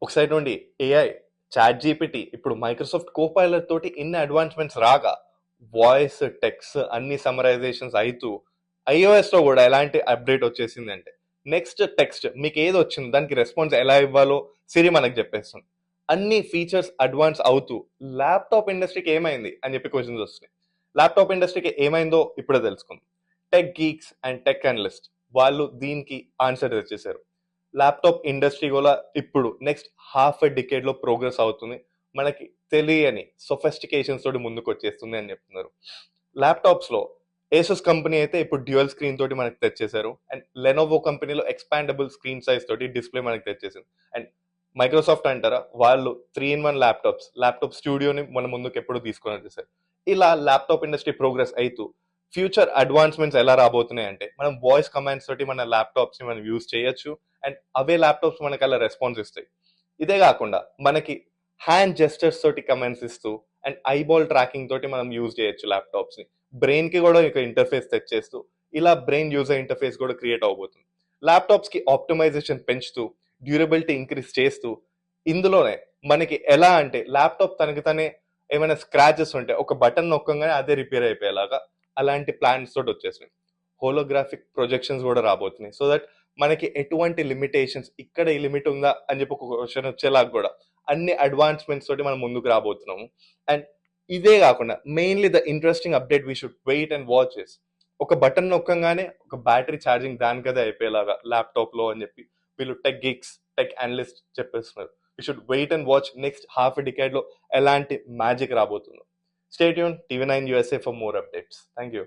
ఒక సైడ్ నుండి AI, chat GPT, ఇప్పుడు మైక్రోసాఫ్ట్ కోపైలట్ తోటి ఇన్ని అడ్వాన్స్మెంట్స్ రాగా వాయిస్, టెక్స్ట్ అన్ని సమరైజేషన్స్ అవుతూ iOS లో కూడా ఎలాంటి అప్డేట్ వచ్చేసింది అంటే నెక్స్ట్ టెక్స్ట్ మీకు ఏది వచ్చింది దానికి రెస్పాన్స్ ఎలా ఇవ్వాలో సిరి మనకు చెప్పేస్తుంది. అన్ని ఫీచర్స్ అడ్వాన్స్ అవుతూ ల్యాప్టాప్ ఇండస్ట్రీకి ఏమైంది అని చెప్పి క్వశ్చన్స్ వస్తున్నాయి. ల్యాప్టాప్ ఇండస్ట్రీకి ఏమైందో ఇప్పుడే తెలుసుకుందాం. Tech Geeks and tech analyst వాళ్ళు దీనికి ఆన్సర్ తెచ్చేశారు. ల్యాప్టాప్ ఇండస్ట్రీ కూడా ఇప్పుడు నెక్స్ట్ హాఫ్ ఎ డికేడ్ లో ప్రోగ్రెస్ అవుతుంది, మనకి తెలియని సొఫెస్టికేషన్స్ తోటి ముందుకు వచ్చేస్తుంది అని చెప్తున్నారు. ల్యాప్టాప్స్ లో ఏసస్ కంపెనీ అయితే ఇప్పుడు డ్యూయల్ స్క్రీన్ తోటి మనకి తెచ్చేశారు, అండ్ లెనోవో కంపెనీలో ఎక్స్పాండబుల్ స్క్రీన్ సైజ్ తోటి డిస్ప్లే మనకి తెచ్చేసింది. అండ్ మైక్రోసాఫ్ట్ అంటారా, వాళ్ళు 3-in-1 ల్యాప్టాప్ స్టూడియోని మన ముందుకు ఎప్పుడు తీసుకొని వచ్చేసారు. ఇలా ల్యాప్టాప్ ఇండస్ట్రీ ప్రోగ్రెస్ అవుతూ ఫ్యూచర్ అడ్వాన్స్మెంట్స్ ఎలా రాబోతున్నాయి అంటే మనం వాయిస్ కమాండ్స్ తోటి మన ల్యాప్టాప్స్ ని మనం యూజ్ చేయొచ్చు, అండ్ అవే ల్యాప్టాప్స్ మనకి అలా రెస్పాన్స్ ఇస్తాయి. ఇదే కాకుండా మనకి హ్యాండ్ జెస్టర్స్ తోటి కమెంట్స్ ఇస్తూ అండ్ ఐబాల్ ట్రాకింగ్ తోటి మనం యూజ్ చేయొచ్చు ల్యాప్టాప్స్ ని. బ్రెయిన్ కి కూడా ఒక ఇంటర్ఫేస్ తెచ్చేస్తూ ఇలా బ్రెయిన్ యూజర్ ఇంటర్ఫేస్ కూడా క్రియేట్ అవబోతుంది. ల్యాప్టాప్స్ కి ఆప్టిమైజేషన్ పెంచుతూ డ్యూరబిలిటీ ఇంక్రీజ్ చేస్తూ ఇందులోనే మనకి ఎలా అంటే ల్యాప్టాప్ తనకి తనే ఏమైనా స్క్రాచెస్ ఉంటే ఒక బటన్ నొక్కగానే అదే రిపేర్ అయిపోయేలాగా అలాంటి ప్లాన్స్ తోటి వచ్చేసినాయి. హోలోగ్రాఫిక్ ప్రొజెక్షన్స్ కూడా రాబోతున్నాయి, సో దట్ మనకి ఎటువంటి లిమిటేషన్స్ ఇక్కడ ఈ లిమిట్ ఉందా అని చెప్పి ఒక క్వశ్చన్ వచ్చేలాగా కూడా అన్ని అడ్వాన్స్మెంట్స్ తోటి మనం ముందుకు రాబోతున్నాము. అండ్ ఇదే కాకుండా mainly the interesting update we should wait and watch is ఒక బటన్ నొక్కగానే ఒక బ్యాటరీ ఛార్జింగ్ దానికదే అయిపోయేలాగా ల్యాప్టాప్ లో అని చెప్పి వీళ్ళు టెక్ గిక్స్, టెక్ అనలిస్ట్ చెప్పేస్తున్నారు. We should wait and watch next half decade లో ఎలాంటి మ్యాజిక్ రాబోతుందో. Stay tune TV nine USA for more updates. Thank you.